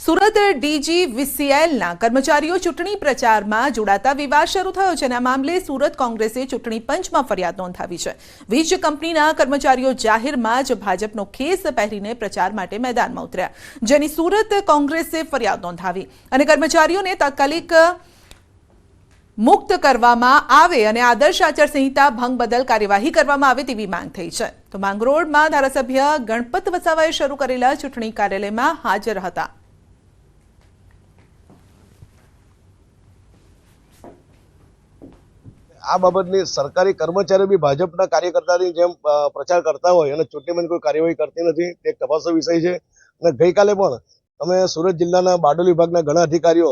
સુરત ડીજીવીસીએલના કર્મચારીઓ ચૂંટણી પ્રચારમાં જોડાતા વિવાદ શરૂ થયો છે અને આ મામલે સુરત કોંગ્રેસે ચૂંટણી પંચમાં ફરિયાદ નોંધાવી છે। વીજ કંપનીના કર્મચારીઓ જાહેરમાં જ ભાજપનો ખેસ પહેરીને પ્રચાર માટે મેદાનમાં ઉતર્યા, જેની સુરત કોંગ્રેસે ફરિયાદ નોંધાવી અને કર્મચારીઓને તાત્કાલિક મુક્ત કરવામાં આવે અને આદર્શ આચારસંહિતા ભંગ બદલ કાર્યવાહી કરવામાં આવે તેવી માંગ થઈ છે। તો માંગરોળમાં ધારાસભ્ય ગણપત વસાવાએ શરૂ કરેલા ચૂંટણી કાર્યાલયમાં હાજર હતા। આ બાબતની સરકારી કર્મચારીઓ બી ભાજપના કાર્યકર્તાની જેમ પ્રચાર કરતા હોય અને ચૂંટણીમાં કોઈ કાર્યવાહી કરતી નથી, તે એક તપાસનો વિષય છે। અને ગઈકાલે પણ અમે સુરત જિલ્લાના બારડોલી વિભાગના ઘણા અધિકારીઓ,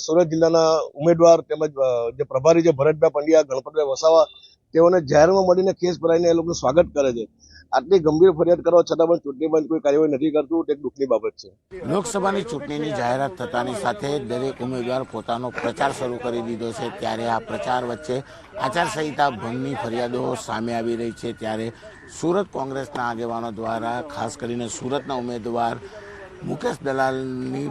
સુરત જિલ્લાના ઉમેદવાર તેમજ જે પ્રભારી છે ભરતભાઈ પંડ્યા, ગણપતભાઈ વસાવા, તેઓને જાહેરમાં મળીને કેસ ભરાઈને એ લોકોનું સ્વાગત કરે છે। આટલી ગંભીર ફરિયાદ કરવા છતાં પણ ચૂંટણી પંચ કોઈ કાર્યવાહી નથી કરતું, તે એક દુઃખની બાબત છે। લોકસભાની ચૂંટણીની જાહેરાત થતાની સાથે દરેક ઉમેદવાર પોતાનો પ્રચાર શરૂ કરી દીધો છે, ત્યારે આ પ્રચાર વચ્ચે આચારસંહિતા ભંગની ફરિયાદો સામે આવી રહી છે। ત્યારે સુરત કોંગ્રેસના આગેવાનો દ્વારા ખાસ કરીને સુરતના ઉમેદવાર મુકેશ દલાલની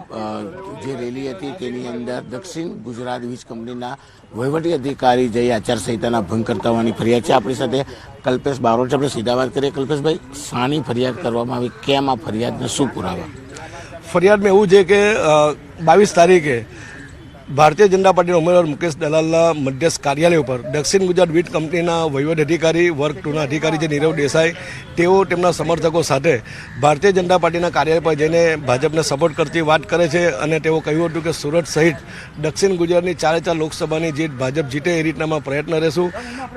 જે રેલી હતી તેની અંદર દક્ષિણ ગુજરાત વીજ કંપનીના વહીવટી અધિકારી જઈ આચારસંહિતાના ભંગ કરતા હોવાની ફરિયાદ છે। આપણી સાથે કલ્પેશ બારોટ છે, આપણે સીધા વાત કરીએ। કલ્પેશભાઈ, શાની ફરિયાદ કરવામાં આવી, કેમ આ ફરિયાદને શું પુરાવા? ફરિયાદમાં એવું છે કે 22 તારીખે ભારતીય જનતા પાર્ટીના ઉમેદવાર મુકેશ દલાલના મધ્યસ્થ કાર્યાલય ઉપર દક્ષિણ ગુજરાત વીજ કંપનીના વહીવટી અધિકારી વર્ગ 2ના અધિકારી જે નીરવ દેસાઈ, તેઓ તેમના સમર્થકો સાથે ભારતીય જનતા પાર્ટીના કાર્યાલય પર જઈને ભાજપને સપોર્ટ કરતી વાત કરે છે અને તેઓ કહ્યું હતું કે સુરત સહિત દક્ષિણ ગુજરાતની 4 લોકસભાની જીત ભાજપ જીતે એ રીતના પ્રયત્ન રહેશું।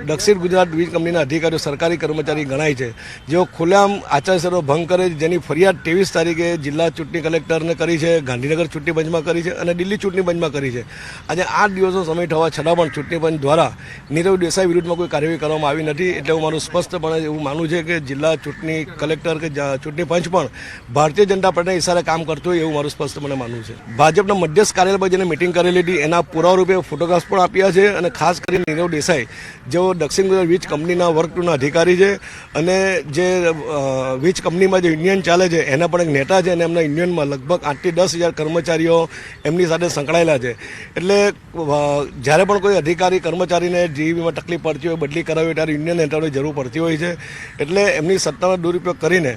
દક્ષિણ ગુજરાત વીજ કંપનીના અધિકારીઓ સરકારી કર્મચારી ગણાય છે, જેઓ ખુલ્લેઆમ આચારસંહિતાનો ભંગ કરે છે, જેની ફરિયાદ 23 તારીખે જિલ્લા ચૂંટણી કલેક્ટરને કરી છે, ગાંધીનગર ચૂંટણી પંચમાં કરી છે અને દિલ્હી ચૂંટણી પંચમાં કરી છે। આજે 8 દિવસનો સમય થવા છતાં પણ ચૂંટણી પંચ દ્વારા નીરવ દેસાઈ વિરુદ્ધમાં કોઈ કાર્યવાહી કરવામાં આવી નથી। એટલે હું મારું સ્પષ્ટપણે એવું માનવું છે કે જિલ્લા ચૂંટણી કલેક્ટર કે ચૂંટણી પંચ પણ ભારતીય જનતા પાર્ટીના ઇશારે કામ કરતું હોય એવું મારું સ્પષ્ટપણે માનવું છે। ભાજપના મધ્યસ્થ કાર્યાલય પર જેને મિટિંગ કરેલી હતી એના પુરાવા રૂપે ફોટોગ્રાફ્સ પણ આપ્યા છે અને ખાસ કરીને નીરવ દેસાઈ જેઓ દક્ષિણ ગુજરાત વીજ કંપનીના વર્ગ 2ના અધિકારી છે અને જે વીજ કંપનીમાં જે યુનિયન ચાલે છે એના પણ એક નેતા છે અને એમના યુનિયનમાં લગભગ 8 થી 10,000 કર્મચારીઓ એમની સાથે સંકળાયેલા છે। એટલે જ્યારે પણ કોઈ અધિકારી કર્મચારીને જીવીમાં તકલીફ પડતી હોય, બદલી કરાવી હોય, ત્યારે યુનિયન નેતાઓની જરૂર પડતી હોય છે। એટલે એમની સત્તાનો દુરુપયોગ કરીને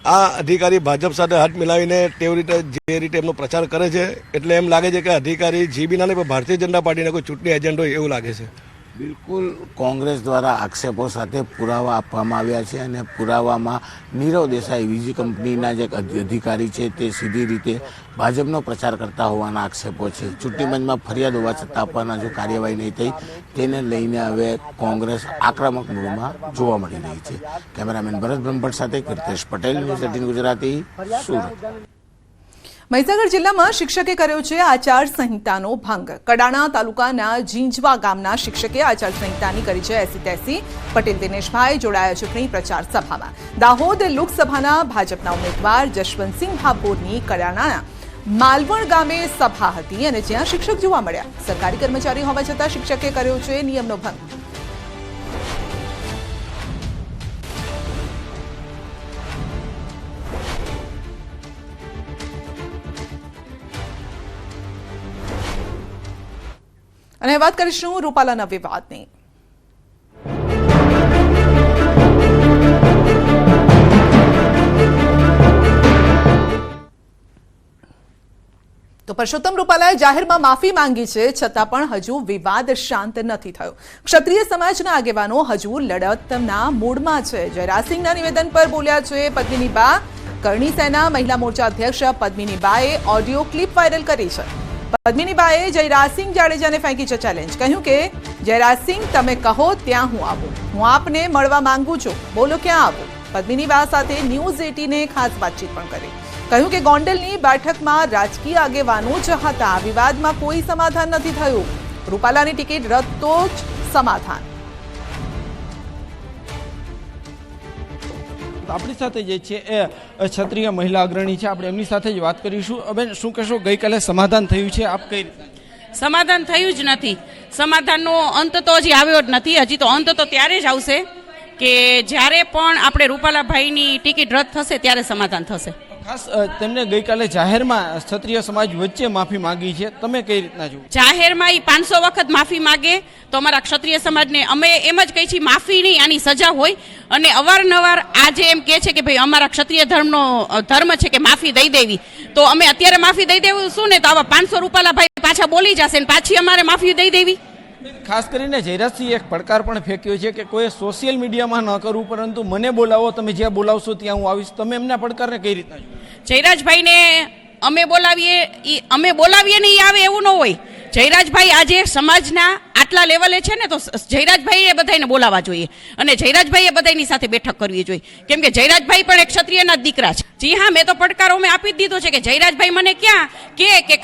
આ અધિકારી ભાજપ સાથે હાથ મિલાવીને તેવી રીતે જે રીતે એમનો પ્રચાર કરે છે, એટલે એમ લાગે છે કે અધિકારી જીબીના નહીં પણ ભારતીય જનતા પાર્ટીના કોઈ ચૂંટણી એજન્ટ હોય એવું લાગે છે। બિલકુલ, કોંગ્રેસ દ્વારા આક્ષેપો સાથે પુરાવા આપવામાં આવ્યા છે અને પુરાવામાં નીરવ દેસાઈ વીજ કંપનીના જે અધિકારી છે તે સીધી રીતે ભાજપનો પ્રચાર કરતા હોવાના આક્ષેપો છે। ચૂંટણી પંચમાં ફરિયાદ હોવા છતાં પણ જો કાર્યવાહી નહીં થઈ, તેને લઈને હવે કોંગ્રેસ આક્રમક મૂડમાં જોવા મળી રહી છે। કેમેરામેન ભરત બ્રહ્મભટ્ટ સાથે કીર્તેશ પટેલ, ન્યૂઝ 18 ગુજરાતી, સુરત। મહીસાગર જિલ્લામાં શિક્ષકે કર્યો છે આચારસંહિતાનો ભંગ। કડાણા તાલુકાના જીંજવા ગામના શિક્ષકે આચારસંહિતાની કરી છે એસી તેસી। પટેલ દિનેશભાઈ જોડાયા ચૂંટણી પ્રચાર સભામાં। દાહોદ લોકસભાના ભાજપના ઉમેદવાર જશવંતસિંહ ભાભોરની કડાણાના માલવણ ગામે સભા હતી અને જ્યાં શિક્ષક જોવા મળ્યા। સરકારી કર્મચારી હોવા છતાં શિક્ષકે કર્યો છે નિયમનો ભંગ। અને વાત કરીશું રૂપાલાના વિવાદની। તો પરસોત્તમ રૂપાલાએ જાહેરમાં માફી માંગી છે, છતાં પણ હજુ વિવાદ શાંત નથી થયો। ક્ષત્રિય સમાજના આગેવાનો હજુ લડતના મૂડમાં છે। જયરાજસિંહના નિવેદન પર બોલ્યા છે પદ્મિની બા। કરણી સેના મહિલા મોરચા અધ્યક્ષ પદ્મિની બાએ ઓડિયો ક્લિપ વાયરલ કરી છે। પદ્મિની બાએ જયરાજસિંહ જાડેજાને ફેંકી છે ચેલેન્જ। કહ્યું કે જયરાજસિંહ, તમે કહો ત્યાં હું આવું, હું આપને મળવા માંગુ છું, બોલો ક્યાં આવું। પદ્મિની બા સાથે ન્યૂઝ 18એ ખાસ વાતચીત પણ કરી। કહ્યું કે ગોંડલની બેઠકમાં રાજકીય આગેવાનો જ હતા, વિવાદમાં કોઈ સમાધાન નથી થયું। રૂપાલાની ટિકિટ રદ તો જ સમાધાન। આપણી સાથે જે છે એ ક્ષત્રિય મહિલા અગ્રણી છે, આપણે એમની સાથે જ વાત કરીશું। બેન, શું કહેશો, ગઈકાલે સમાધાન થયું છે, આપ કઈ રીતે? સમાધાન થયું જ નથી। સમાધાનનો અંત તો હજી આવ્યો જ નથી। હજી તો અંત તો ત્યારે જ આવશે કે જ્યારે પણ આપણે રૂપાલાભાઈની ટિકિટ રદ થશે ત્યારે સમાધાન થશે। ખાસ તેમને ગઈકાલે જાહેરમાં ક્ષત્રિય સમાજ વચ્ચે માફી માંગી છે, તમે કઈ રીતના જુઓ? જાહેરમાં ઈ 500 વખત માફી માગે તો અમારા ક્ષત્રિય સમાજને અમે એમ જ કહી છીએ માફી નહીં આની સજા હોય. અને અવારનવાર આજે એમ કહે છે કે ભાઈ અમારા ક્ષત્રિય ધર્મ છે કે માફી દઈ દેવી, તો અમે અત્યારે માફી દઈ દેવું શું ને તો આવા 500 રૂપાલા ભાઈ પાછા બોલી જશે ને પાછી અમારે માફી દઈ દેવી. ખાસ કરીને જયરાજસિંહે એક પડકાર પણ ફેંક્યો છે કે કોઈ સોશિયલ મીડિયામાં ન કરવું, પરંતુ મને બોલાવો, તમે જ્યાં બોલાવશો ત્યાં હું આવીશ. તમે એમના પડકારને કઈ રીતના જુઓ? જયરાજભાઈને અમે બોલાવીએ ને ઈ આવે એવું ન હોય. જયરાજભાઈ આજે સમાજના આટલા લેવલે છે ને તો જયરાજભાઈએ બધાને બોલાવવા જોઈએ અને જયરાજભાઈએ બધાની સાથે બેઠક કરવી જોઈએ, કેમ કે જયરાજભાઈ પણ એક ક્ષત્રિયના જ દીકરા છે. જી હા, મેં તો પડકારો મેં આપી જ દીધો છે કે જયરાજભાઈ મને ક્યાં કે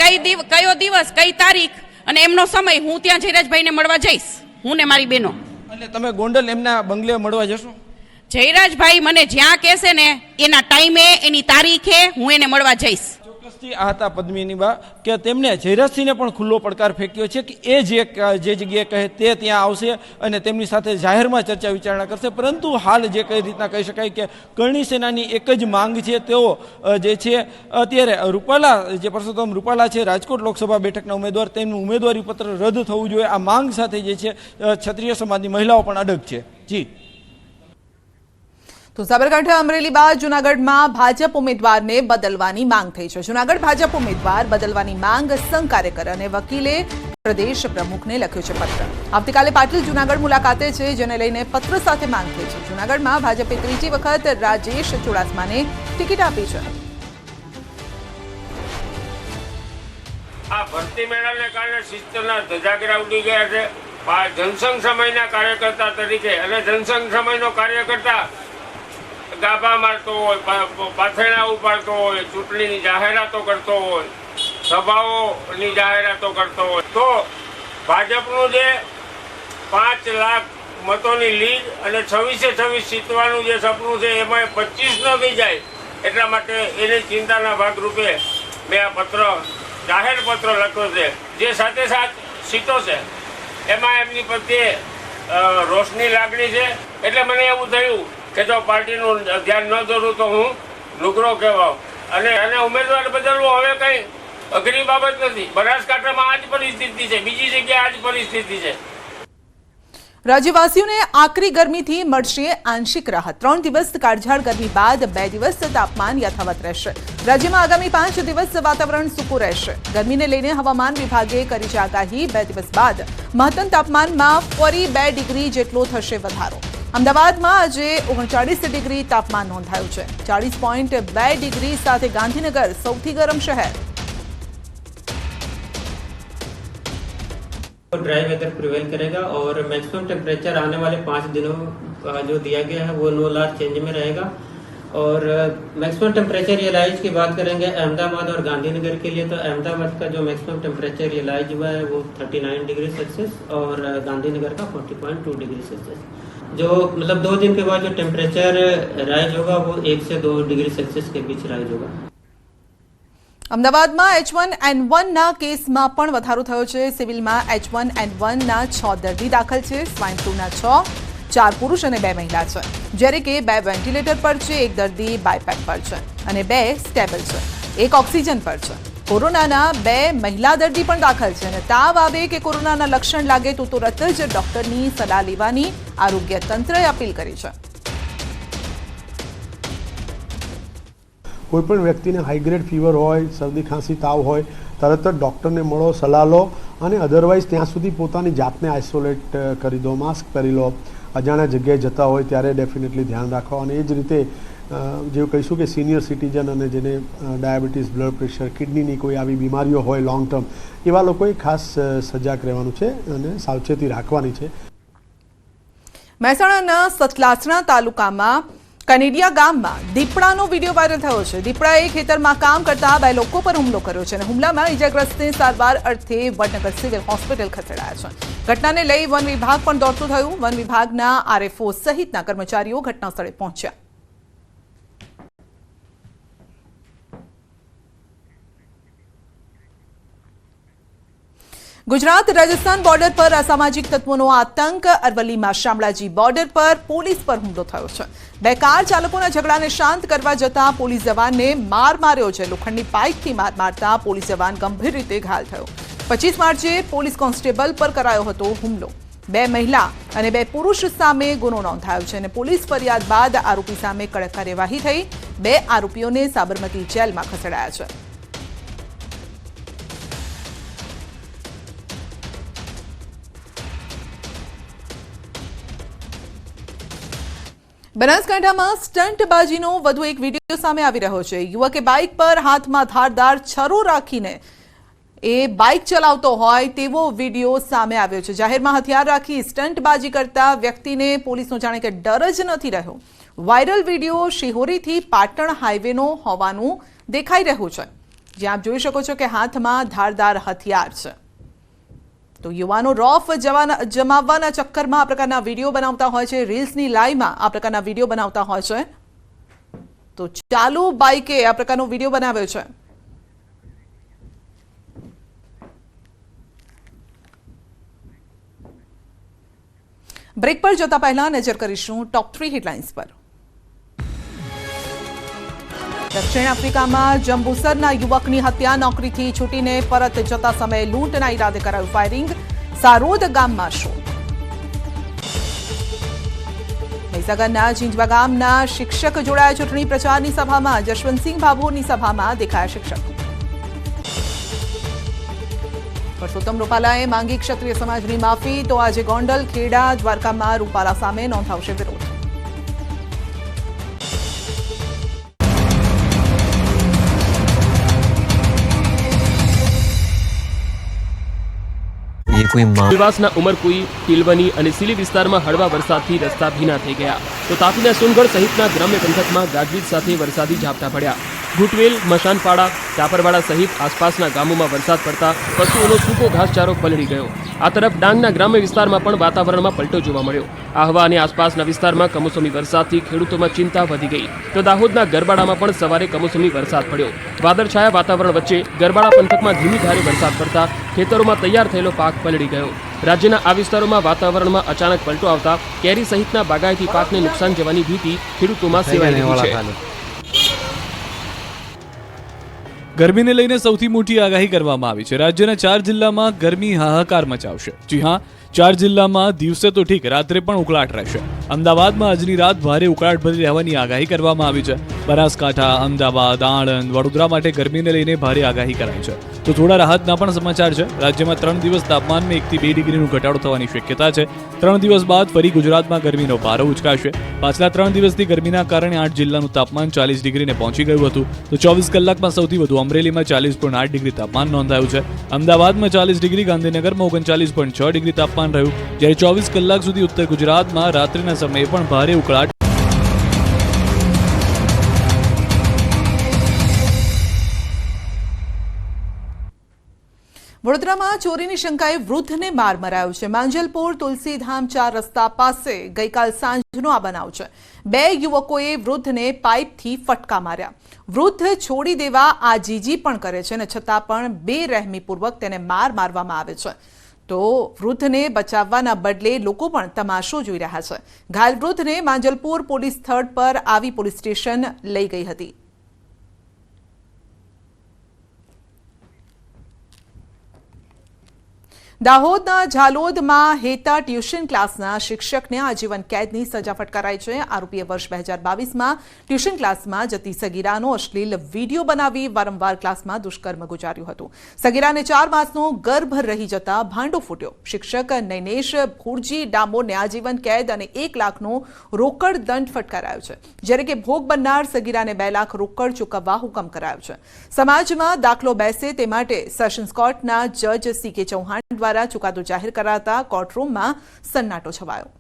કયો દિવસ કઈ તારીખ અને એમનો સમય હું ત્યાં જયરાજભાઈને મળવા જઈશ, હું ને મારી બહેનો. એટલે તમે ગોંડલ એમના બંગલે મળવા જશો? જયરાજભાઈ મને જ્યાં કહેશે ને એના ટાઈમે એની તારીખે હું એને મળવા જઈશ. ચોક્કસથી આ હતા પદ્મિની બા કે તેમણે જયરાજસિંહને પણ ખુલ્લો પડકાર ફેંક્યો છે કે એ જે જગ્યાએ કહે તે ત્યાં આવશે અને તેમની સાથે જાહેરમાં ચર્ચા વિચારણા કરશે. પરંતુ હાલ જે કઈ રીતના કહી શકાય કે કરણી સેનાની એક જ માંગ છે, તેઓ જે છે અત્યારે રૂપાલા જે પરસોત્તમ રૂપાલા છે રાજકોટ લોકસભા બેઠકના ઉમેદવાર, તેમનું ઉમેદવારી પત્ર રદ થવું જોઈએ. આ માંગ સાથે જે છે ક્ષત્રિય સમાજની મહિલાઓ પણ અડગ છે. જી. તો સાબરકાંઠા, અમરેલી બાદ જૂનાગઢમાં ભાજપ ઉમેદવારને બદલવાની માંગ થઈ છે. જૂનાગઢ ભાજપ ઉમેદવાર બદલવાની માંગ સંઘ કાર્યકર અને વકીલે પ્રદેશ પ્રમુખને લખ્યું છે પત્ર. આવતીકાલે પાટીલ જૂનાગઢ મુલાકાતે છે, જેને લઈને પત્ર સાથે માંગ થઈ છે. જૂનાગઢમાં ભાજપે ત્રીજી વખત રાજેશ ચુડાસમાને ટિકિટ આપી છે. આ ભરતી મેળાને કારણે શિસ્તના ધજાગરા ઉડી ગયા છે. જનસંઘ સમયના કાર્યકર્તા તરીકે અને જનસંઘ સમયનો કાર્યકર્તા ગાભા મારતો હોય, પાથરણા ઉપાડતો હોય, ચૂંટણીની જાહેરાતો કરતો હોય, સભાઓની જાહેરાતો કરતો હોય, તો ભાજપનું જે 5 લાખ મતોની લીડ અને 26 જીતવાનું જે સપનું છે એમાં 25 ન થઈ જાય એટલા માટે એની ચિંતાના ભાગરૂપે મેં આ જાહેર પત્ર લખ્યો છે. જે સાથે સીટો છે એમાં એમની પ્રત્યે રોષની લાગણી છે. એટલે મને એવું થયું કે જો પાર્ટીનું ધ્યાન ન દોરું તો હું લુગરો કહેવાઉં અને ઉમેદવાર બદલવો હવે કંઈ અઘરી બાબત નથી. બનાસકાંઠામાં આ જ પરિસ્થિતિ છે, બીજી જગ્યાએ આ જ પરિસ્થિતિ છે. રાજ્યવાસીઓને આકરી ગરમીથી મળશે આંશિક રાહત. 3 દિવસ કાળઝાળ ગરમી બાદ 2 દિવસ તાપમાન યથાવત રહેશે. રાજ્યમાં આગામી 5 દિવસ વાતાવરણ સૂકું રહેશે. ગરમીને લઈને હવામાન વિભાગે કરી છે આગાહી. 2 દિવસ બાદ મહત્તમ તાપમાનમાં ફરી 2 ડિગ્રી જેટલો થશે વધારો. અમદાવાદમાં આજે 39 ડિગ્રી તાપમાન નોંધાયું છે. 40.2 ડિગ્રી સાથે ગાંધીનગર સૌથી ગરમ શહેર. ड्राई वेदर प्रिवेल करेगा और मैक्सिमम टेम्परेचर आने वाले 5 दिनों का जो दिया गया है वो नो लार्ज चेंज में रहेगा. और मैक्सिमम टेम्परेचर रियलाइज की बात करेंगे अहमदाबाद और गांधीनगर के लिए, तो अहमदाबाद का जो मैक्सिमम टेम्परेचर रियलाइज हुआ है वो 39 डिग्री सेल्सियस और गांधीनगर का 40.2 डिग्री सेल्सियस. जो मतलब 2 दिन के बाद जो टेम्परेचर राइज होगा वो 1 से 2 डिग्री सेल्सियस के बीच राइज होगा. અમદાવાદમાં H1N1 ના કેસમાં પણ વધારો થયો છે. સિવિલમાં H1N1 ના 6 દર્દી દાખલ છે. સ્વાઇન ફ્લૂના 6, 4 પુરુષ અને 2 મહિલા છે. જ્યારે કે 2 વેન્ટિલેટર પર છે, 1 દર્દી બાયપેક પર છે અને 2 સ્ટેબલ છે, 1 ઓક્સિજન પર છે. કોરોનાના 2 મહિલા દર્દી પણ દાખલ છે અને તાવ આવે કે કોરોનાના લક્ષણ લાગે તો તુરત જ ડોક્ટરની સલાહ લેવાની આરોગ્ય તંત્રએ અપીલ કરી છે. કોઈપણ વ્યક્તિને હાઈગ્રેડ ફીવર હોય, શરદી ખાંસી તાવ હોય, તરત જ ડૉક્ટરને મળો, સલાહ લો અને અધરવાઇઝ ત્યાં સુધી પોતાની જાતને આઇસોલેટ કરી દો, માસ્ક પહેરી લો. અજાણ્યા જગ્યાએ જતા હોય ત્યારે ડેફિનેટલી ધ્યાન રાખો. અને એ જ રીતે જેવું કહીશું કે સિનિયર સિટીઝન અને જેને ડાયાબિટીસ, બ્લડ પ્રેશર, કિડનીની કોઈ આવી બીમારીઓ હોય લોંગ ટર્મ, એવા લોકોએ ખાસ સજાગ રહેવાનું છે અને સાવચેતી રાખવાની છે. મહેસાણાના સતલાસણા તાલુકામાં કનેડિયા ગામમાં દીપડાનો વિડીયો વાયરલ થયો છે. દીપડાએ ખેતરમાં કામ કરતા 2 લોકો પર હુમલો કર્યો છે અને હુમલામાં ઇજાગ્રસ્તને સારવાર અર્થે વડનગર સિવિલ હોસ્પિટલ ખસેડાયા છે. ઘટનાને લઈ વન વિભાગ પણ દોડતું થયું. વન વિભાગના આરએફઓ સહિતના કર્મચારીઓ ઘટના સ્થળે પહોંચ્યા. ગુજરાત રાજસ્થાન બોર્ડર પર અસામાજિક તત્વોનો આતંક. અરવલ્લીમાં શામળાજી બોર્ડર પર પોલીસ પર હુમલો થયો છે. 2 કાર ચાલકોના ઝઘડાને શાંત કરવા જતા પોલીસ જવાનને માર માર્યો છે. લોખંડની પાઇપથી માર મારતા પોલીસ જવાન ગંભીર રીતે ઘાયલ થયો. 25 માર્ચે પોલીસ કોન્સ્ટેબલ પર કરાયો હતો હુમલો. 2 મહિલા અને 2 પુરુષ સામે ગુનો નોંધાયો છે અને પોલીસ ફરિયાદ બાદ આરોપી સામે કડક કાર્યવાહી થઈ. 2 આરોપીઓને સાબરમતી જેલમાં ખસેડાયા છે. બનાસકાંઠામાં સ્ટંટબાજીનો વધુ એક વિડીયો સામે આવી રહ્યો છે. યુવકે બાઇક પર હાથમાં ધારદાર છરો રાખીને બાઇક ચલાવતો હોય તેવો વિડીયો સામે આવ્યો છે. જાહેરમાં હથિયાર રાખી સ્ટંટબાજી કરતા વ્યક્તિને પોલીસનો જાણે કે ડર જ નથી રહ્યો. વાયરલ વિડીયો શિહોરીથી પાટણ હાઈવેનો હોવાનું દેખાઈ રહ્યું છે, જ્યાં આપ જોઈ શકો છો કે હાથમાં ધારદાર હથિયાર છે. તો યુવાનો રોફ જમાવવાના ચક્કરમાં આ પ્રકારના વિડીયો બનાવતા હોય છે. રીલ્સની લાઈમાં આ પ્રકારના વિડીયો બનાવતા હોય છે. તો ચાલુ બાઇકે આ પ્રકારનો વિડીયો બનાવ્યો છે. બ્રેક પર જતા પહેલા નજર કરીશું ટોપ 3 હેડલાઇન્સ પર. દક્ષિણ આફ્રિકામાં જંબુસરના યુવકની હત્યા. નોકરીથી છૂટીને પરત જતા સમયે લૂંટના ઈરાદે કરાયું ફાયરિંગ. સારોદ ગામમાં શોધ. મહીસાગરના ઝીંઝવા ગામના શિક્ષક જોડાયા ચૂંટણી પ્રચારની સભામાં. જશવંતસિંહ ભાભોરની સભામાં દેખાયા શિક્ષક. પરસોત્તમ રૂપાલાએ માંગી ક્ષત્રિય સમાજની માફી. તો આજે ગોંડલ, ખેડા, દ્વારકામાં રૂપાલા સામે નોંધાવશે વિરોધ. ઉપરવાસના ઉમરકુઈ, તિલવની અને સિલી વિસ્તારમાં હળવા વરસાદથી રસ્તા ભીના થઈ ગયા. તો તાપીના સોનગઢ સહિતના ગ્રામ્ય પંથકમાં ગાજવીજ સાથે વરસાદી ઝાપટા પડ્યા. ઘૂંટવેલ, મશાનપાડા, ચાપરવાડા સહિત આસપાસના ગામોમાં વરસાદ પડતા પશુઓનો સૂકો ઘાસચારો પલળી ગયો. આ તરફ ડાંગના ગ્રામ્ય વિસ્તારમાં પણ વાતાવરણમાં પલટો જોવા મળ્યો. આહવા અને આસપાસના વિસ્તારમાં કમોસમી વરસાદથી ખેડૂતોમાં ચિંતા વધી ગઈ. તો દાહોદના ગરબાડામાં પણ સવારે કમોસમી વરસાદ પડ્યો. વાદળછાયા વાતાવરણ વચ્ચે ગરબાડા પંથકમાં ધીમી ધારે વરસાદ પડતા ખેતરોમાં તૈયાર થયેલો પાક પલળી ગયો. રાજ્યના આ વિસ્તારોમાં વાતાવરણમાં અચાનક પલટો આવતા કેરી સહિતના બાગાયતી પાકને નુકસાન જવાની ભીતિ ખેડૂતોમાં સેવાઈ રહી છે. ગરમીને લઈને સૌથી મોટી આગાહી કરવામાં આવી છે. રાજ્યના 4 જિલ્લામાં ગરમી હાહાકાર મચાવશે. જી હા, 4 જિલ્લામાં દિવસે તો ઠીક, રાત્રે પણ ઉકળાટ રહેશે. અમદાવાદમાં આજની રાત ભારે ઉકળાટ ભરી રહેવાની આગાહી કરવામાં આવી છે. બનાસકાંઠા, અમદાવાદ, આણંદ, વડોદરા માટે ગરમીને લઈને ભારે આગાહી કરાઈ છે. તો થોડા રાહતના પણ સમાચાર છે. રાજ્યમાં 3 દિવસ તાપમાનમાં 1 થી 2 ડિગ્રીનો ઘટાડો થવાની શક્યતા છે. 3 દિવસ બાદ ફરી ગુજરાતમાં ગરમીનો પારો ઉચકાશે. પાછલા 3 દિવસથી ગરમીના કારણે 8 જિલ્લાનું તાપમાન 40 ડિગ્રીને પહોંચી ગયું હતું. તો 24 કલાકમાં સૌથી વધુ અમરેલીમાં 40.8 ડિગ્રી તાપમાન નોંધાયું છે. અમદાવાદમાં 40 ડિગ્રી, ગાંધીનગરમાં 39.6 ડિગ્રી તાપમાન રહ્યું. જ્યારે 24 કલાક સુધી ઉત્તર ગુજરાતમાં રાત્રિના સમયે પણ ભારે ઉકળાટ. વડોદરામાં ચોરીની શંકાએ વૃદ્ધને માર મરાયો છે. માંજલપુર તુલસીધામ 4 રસ્તા પાસે ગઈકાલ સાંજનો આ બનાવ છે. 2 યુવકોએ વૃદ્ધને પાઇપથી ફટકા માર્યા. વૃદ્ધ છોડી દેવા આજીજી પણ કરે છે અને છતાં પણ બેરહેમીપૂર્વક તેને મારવામાં આવે છે. તો વૃદ્ધને બચાવવાના બદલે લોકો પણ તમાશો જોઈ રહ્યા છે. ઘાયલ વૃદ્ધને માંજલપુર પોલીસ સ્થળ પર આવી પોલીસ સ્ટેશન લઈ ગઈ હતી. દાહોદના ઝાલોદમાં હેતા ટ્યુશન ક્લાસના શિક્ષકને આજીવન કેદની સજા ફટકારાઈ છે. આરોપીએ વર્ષ 2022માં ટ્યુશન ક્લાસમાં જતી સગીરાનો અશ્લીલ વિડીયો બનાવી વારંવાર ક્લાસમાં દુષ્કર્મ ગુજાર્યું હતું. સગીરાને 4 માસનો ગર્ભ રહી જતા ભાંડો ફૂટ્યો. શિક્ષક નૈનેશ ભુરજી ડામોરને આજીવન કેદ અને 1 લાખનો રોકડ દંડ ફટકારાયો છે. જ્યારે કે ભોગ બનનાર સગીરાને 2 લાખ રોકડ ચૂકવવા હુકમ કરાયો છે. સમાજમાં દાખલો બેસે તે માટે સેશન્સ કોર્ટના જજ સી કે ચૌહાણ દ્વારા ચુકાદો જાહેર કરાતા કોર્ટરૂમમાં સન્નાટો છવાયો.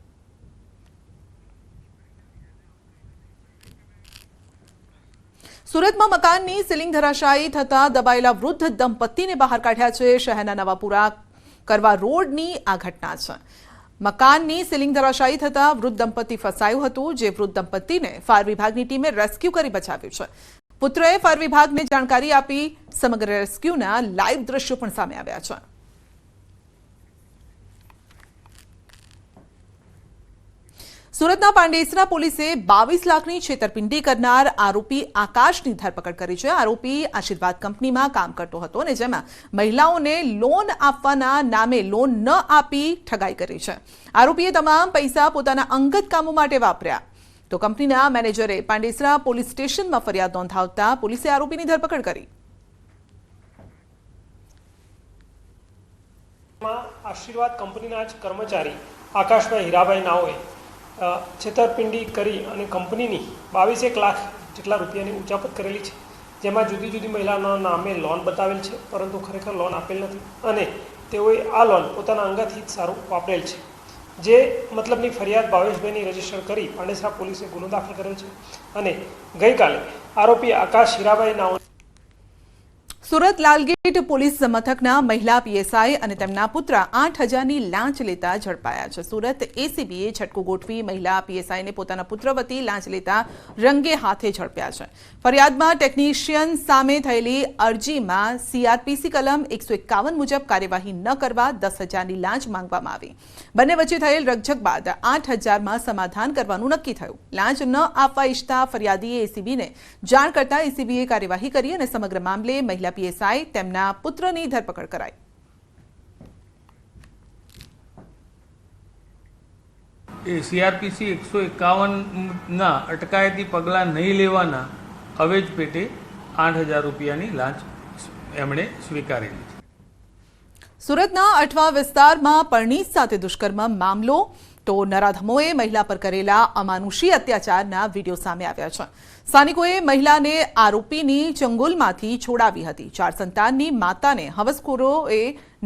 સુરતમાં મકાનની સીલિંગ ધરાશાયી થતા દબાયેલા વૃદ્ધ દંપતીને બહાર કાઢ્યા છે. શહેરના નવાપુરા કરવા રોડની આ ઘટના છે. મકાનની સીલિંગ ધરાશાયી થતા વૃદ્ધ દંપતી ફસાયું હતું, જે વૃદ્ધ દંપતીને ફાયર વિભાગની ટીમે રેસ્ક્યુ કરી બચાવ્યું છે. પુત્રએ ફાયર વિભાગને જાણકારી આપી. સમગ્ર રેસ્ક્યુના લાઈવ દ્રશ્યો પણ સામે આવ્યા છે. સુરતના પાંડેસરા પોલીસે 22 લાખની છેતરપિંડી કરનાર આરોપી આકાશની ધરપકડ કરી છે. આરોપી આશીર્વાદ કંપનીમાં કામ કરતો હતો અને જેમાં મહિલાઓને લોન આપવાના નામે લોન ન આપી ઠગાઈ કરી છે. આરોપીએ તમામ પૈસા પોતાના અંગત કામો માટે વાપર્યા. તો કંપનીના મેનેજરે પાંડેસરા પોલીસ સ્ટેશનમાં ફરિયાદ નોંધાવતા પોલીસે આરોપીની ધરપકડ કરી. આશીર્વાદ કંપનીના જ કર્મચારી આકાશભાઈ હીરાભાઈ નાઓએ છેતરપિંડી કરી અને કંપનીની 22 લાખ જેટલા રૂપિયાની ઉચાપત કરેલી છે, જેમાં જુદી જુદી મહિલાઓના નામે લોન બતાવેલ છે, પરંતુ ખરેખર લોન આપેલ નથી અને તેઓએ આ લોન પોતાના અંગત હિત સારું વાપરેલ છે. જે મતલબની ફરિયાદ ભાવેશભાઈની રજીસ્ટર કરી પાંડેસરા પોલીસે ગુનો દાખલ કર્યો છે અને ગઈકાલે આરોપી આકાશ હીરાભાઈ નાઓ સુરત લાલગેટ પોલીસ મથકના મહિલા પીએસઆઈ અને તેમના પુત્ર 8,000ની લાંચ લેતા ઝડપાયા છે. સુરત એસીબીએ છટકું ગોઠવી મહિલા પીએસઆઈને પોતાના પુત્ર વતી લાંચ લેતા રંગે હાથે ઝડપ્યા છે. ફરિયાદમાં ટેકનિશિયન સામે થયેલી અરજીમાં સીઆરપીસી કલમ 151 મુજબ કાર્યવાહી ન કરવા 10,000ની લાંચ માંગવામાં આવી. બંને વચ્ચે થયેલ રકઝક બાદ 8,000માં સમાધાન કરવાનું નક્કી થયું. લાંચ ન આપવા ઈચ્છતા ફરિયાદીએ એસીબીને જાણ કરતા એસીબીએ કાર્યવાહી કરી અને સમગ્ર મામલે મહિલા પીએસઆઈ તેમના પુત્રની ધરપકડ કરાઈ. એ સીઆરપીસી 151ના અટકાયતી પગલાં નહીં લેવાના અવેજ પેટે 8,000 રૂપિયાની લાંચ એમણે સ્વીકારેલી છે. સુરતના અઠવા વિસ્તારમાં પરણીત સાથે દુષ્કર્મ મામલો. તો નરાધમોએ મહિલા પર કરેલા અમાનુષી અત્યાચારના વિડીયો સામે આવ્યા છે. સ્થાનિકોએ મહિલાને આરોપીની ચંગુલમાંથી છોડાવી હતી. 4 સંતાનની માતાને હવસખોરોએ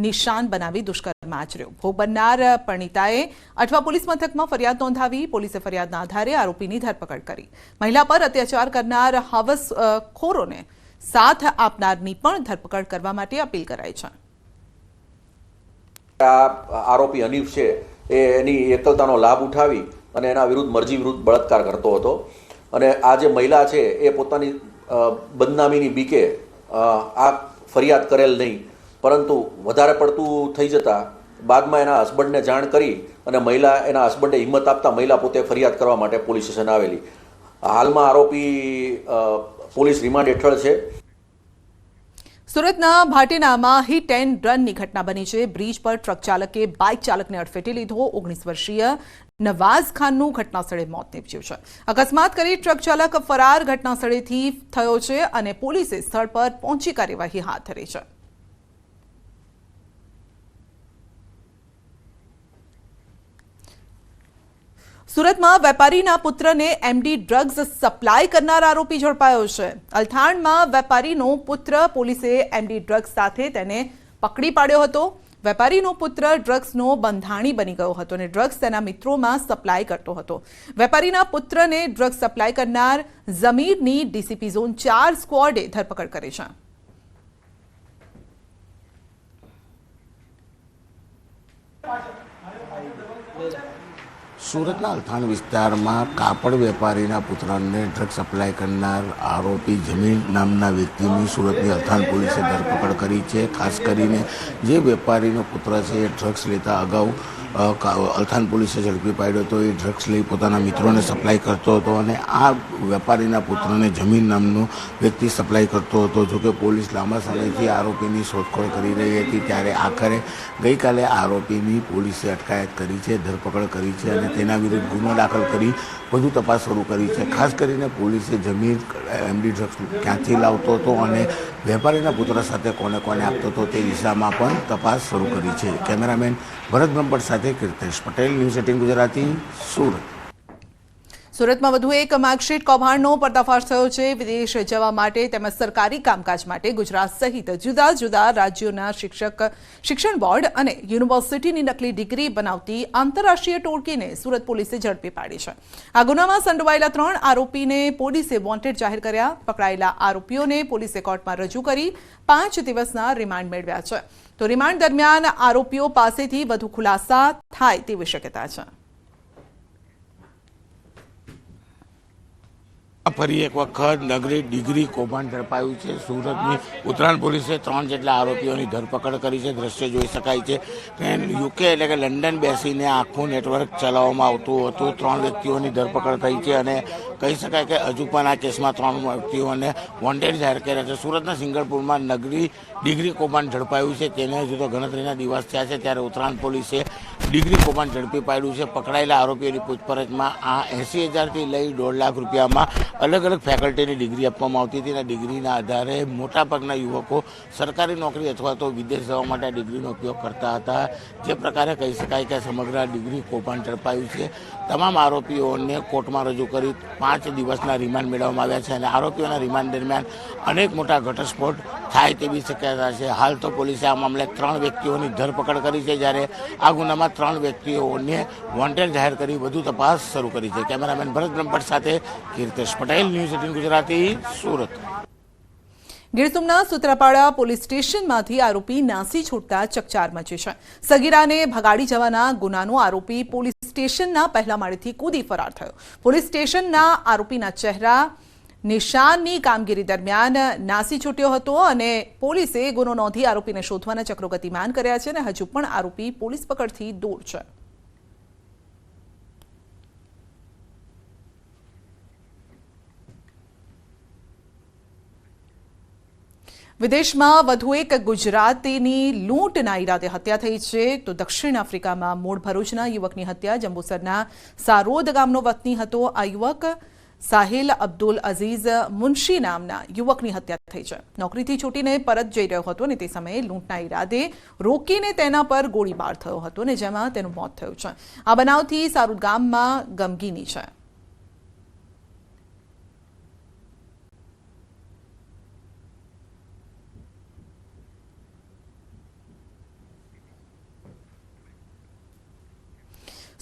નિશાન બનાવી દુષ્કર્મ આચર્યો. ભોગ બનનાર પરણીતાએ અઠવા પોલીસ મથકમાં ફરિયાદ નોંધાવી. પોલીસે ફરિયાદના આધારે આરોપીની ધરપકડ કરી. મહિલા પર અત્યાચાર કરનાર હવસખોરોને સાથ આપનારની પણ ધરપકડ કરવા માટે અપીલ કરાઈ છે. આરોપી હનીફ છે એ એની એકલતાનો લાભ ઉઠાવી અને એના વિરુદ્ધ મરજી વિરુદ્ધ બળાત્કાર કરતો હતો. અને આ જે મહિલા છે એ પોતાની બદનામીની બીકે આ ફરિયાદ કરેલ નહીં, પરંતુ વધારે પડતું થઈ જતાં બાદમાં એના હસબન્ડને જાણ કરી અને એના હસબન્ડે હિંમત આપતા મહિલા પોતે ફરિયાદ કરવા માટે પોલીસ સ્ટેશન આવેલી. હાલમાં આરોપી પોલીસ રિમાન્ડ હેઠળ છે. સુરતના ભાટેનામાં હિટ એન્ડ રનની ઘટના બની છે. બ્રિજ પર ટ્રક ચાલકે બાઇક ચાલકને અડફેટે લીધો. 19 વર્ષીય નવાઝ ખાનનું ઘટનાસ્થળે મોત નીપજ્યું છે. અકસ્માત કરી ટ્રક ચાલક ફરાર ઘટનાસ્થળેથી થયો છે અને પોલીસે સ્થળ પર પહોંચી કાર્યવાહી હાથ ધરી છે. સુરતમાં વેપારીના પુત્રને એમડી ડ્રગ્સ સપ્લાય કરનાર આરોપી ઝડપાયો છે. અલથાણમાં વેપારીનો પુત્ર પોલીસે એમડી ડ્રગ્સ સાથે તેને પકડી પાડ્યો હતો. વેપારીનો પુત્ર ડ્રગ્સનો બંધાણી બની ગયો હતો અને ડ્રગ્સ તેના મિત્રોમાં સપ્લાય કરતો હતો. વેપારીના પુત્રને ડ્રગ્સ સપ્લાય કરનાર ઝમીરની ડીસીપી ઝોન 4 સ્ક્વોડે ધરપકડ કરી છે. સુરતના અલથાણ વિસ્તારમાં કાપડ વેપારીના પુત્રને ડ્રગ સપ્લાય કરનાર આરોપી જમીન નામના વ્યક્તિની સુરતની અલથાણ પોલીસે ધરપકડ કરી છે. ખાસ કરીને જે વેપારીનો પુત્ર છે એ ડ્રગ્સ લેતા અગાઉ અલથાણ પોલીસે ઝડપી પાડ્યો હતો. એ ડ્રગ્સ લઈ પોતાના મિત્રોને સપ્લાય કરતો હતો અને આ વેપારીના પુત્રને જમીન નામનો વ્યક્તિ સપ્લાય કરતો હતો. જોકે પોલીસ લાંબા સમયથી આરોપીની શોધખોળ કરી રહી હતી, ત્યારે આખરે ગઈકાલે આરોપીની પોલીસે અટકાયત કરી છે, ધરપકડ કરી છે અને તેના વિરુદ્ધ ગુનો દાખલ કરી વધુ તપાસ શરૂ કરી છે. ખાસ કરીને પોલીસે જમીન એમડી ડ્રગ્સ ક્યાંથી લાવતો હતો અને વેપારીના પુત્ર સાથે કોને કોને આપતો હતો તે દિશામાં પણ તપાસ શરૂ કરી છે. કેમેરામેન ભરત બ્રહ્મભટ્ટ સાથે કીર્તેશ પટેલ, ન્યૂઝ 18 ગુજરાતી, સુરત. સુરતમાં વધુ એક માર્કશીટ કૌભાંડનો પર્દાફાશ થયો છે. વિદેશ જવા માટે તેમજ સરકારી કામકાજ માટે ગુજરાત સહિત જુદા જુદા રાજ્યોના શિક્ષણ બોર્ડ અને યુનિવર્સિટીની નકલી ડિગ્રી બનાવતી આંતરરાષ્ટ્રીય ટોળકીને સુરત પોલીસે ઝડપી પાડી છે. આ ગુનામાં સંડોવાયેલા 3 આરોપીને પોલીસે વોન્ટેડ જાહેર કર્યા. પકડાયેલા આરોપીઓને પોલીસે કોર્ટમાં રજૂ કરી 5 દિવસના રિમાન્ડ મેળવ્યા છે. તો રિમાન્ડ દરમિયાન આરોપીઓ પાસેથી વધુ ખુલાસા થાય તેવી શક્યતા છે. ફરી એક વખત નગરી ડિગ્રી કૌભાંડ ઝડપાયું છે. સુરતની ઉત્તરાયણ પોલીસે 3 જેટલા આરોપીઓની ધરપકડ કરી છે. દ્રશ્ય જોઈ શકાય છે કે યુકે એટલે કે લંડન બેસીને આખું નેટવર્ક ચલાવવામાં આવતું હતું. 3 વ્યક્તિઓની ધરપકડ થઈ છે અને કહી શકાય કે હજુ પણ આ કેસમાં 3 વ્યક્તિઓને વોન્ટેડ જાહેર કર્યા છે. સુરતના સિંગલપુરમાં નગરી ડિગ્રી કૌભાંડ ઝડપાયું છે. તેને હજુ તો ગણતરીના દિવસ થયા છે ત્યારે ઉત્તરાયણ પોલીસે ડિગ્રી કૌભાંડ ઝડપી પાડ્યું છે. પકડાયેલા આરોપીઓની પૂછપરછમાં આ 80,000થી લઈ 1.5 લાખ રૂપિયામાં અલગ અલગ ફેકલ્ટીની ડિગ્રી આપવામાં આવતી હતી અને ડિગ્રીના આધારે મોટાભાગના યુવકો સરકારી નોકરી અથવા તો વિદેશ જવા માટે આ ડિગ્રીનો ઉપયોગ કરતા હતા. જે પ્રકારે કહી શકાય કે સમગ્ર ડિગ્રી કૌભાંડ ઝડપાયું છે. તમામ આરોપીઓને કોર્ટમાં રજૂ કરી 5 દિવસના રિમાન્ડ મેળવવામાં આવ્યા છે અને આરોપીઓના રિમાન્ડ દરમિયાન અનેક મોટા ઘટસ્ફોટ થાય તેવી શક્યતા છે. હાલ તો પોલીસે આ મામલે 3 વ્યક્તિઓની ધરપકડ કરી છે જ્યારે આ ગુનામાં 3 વ્યક્તિઓને વોન્ટેડ જાહેર કરી વધુ તપાસ શરૂ કરી છે. કેમેરામેન ભરત બ્રહ્મભટ્ટ સાથે કીર્તેશ પટેલ, ન્યૂઝ 18 ગુજરાતી, સુરત. ગીર સોમનાથ સૂત્રાપાડા પોલીસ સ્ટેશનમાંથી આરોપી નાસી છૂટતા ચકચાર મચી છે. સગીરાને ભગાડી જવાના ગુનાનો આરોપી પોલીસ સ્ટેશનના પહેલા માળેથી કૂદી ફરાર થયો. પોલીસ સ્ટેશનના આરોપીના ચહેરા નિશાનની કામગીરી દરમિયાન નાસી છૂટ્યો હતો અને પોલીસે ગુનો નોંધી આરોપીને શોધવાના ચક્રો ગતિમાન કર્યા છે અને હજુ પણ આરોપી પોલીસ પકડથી દૂર છે. વિદેશમાં વધુ એક ગુજરાતીની લૂંટના ઈરાદે હત્યા થઈ છે તો દક્ષિણ આફ્રિકામાં મૂળ ભરૂચના યુવકની હત્યા. જંબુસરના સારોદ ગામનો વતની હતો. આ યુવક સાહિલ અબ્દુલ અઝીઝ મુનશી નામના યુવકની હત્યા થઈ છે. નોકરીથી છૂટીને પરત જઈ રહ્યો હતો અને તે સમયે લૂંટના ઈરાદે રોકીને તેના પર ગોળીબાર થયો હતો અને જેમાં તેનું મોત થયું છે. આ બનાવથી સારોદ ગામમાં ગમગીની છે.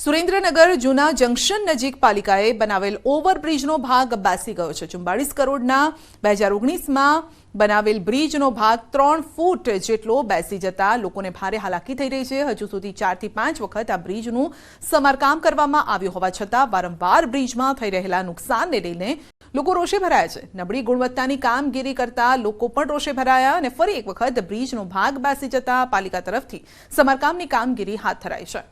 સુરેન્દ્રનગર જૂના જંકશન નજીક પાલિકાએ બનાવેલ ઓવરબ્રિજનો ભાગ બેસી ગયો છે. 44 કરોડના 2019માં બનાવેલ બ્રિજનો ભાગ 3 ફૂટ જેટલો બેસી જતા લોકોને ભારે હાલાકી થઈ રહી છે. હજુ સુધી 4 થી 5 વખત આ બ્રિજનું સમારકામ કરવામાં આવ્યું હોવા છતાં વારંવાર બ્રિજમાં થઈ રહેલા નુકસાનને લઈને લોકો રોષે ભરાયા છે. નબળી ગુણવત્તાની કામગીરી કરતા લોકો પણ રોષે ભરાયા અને ફરી એક વખત બ્રિજનો ભાગ બેસી જતા પાલિકા તરફથી સમારકામની કામગીરી હાથ ધરાઈ છે.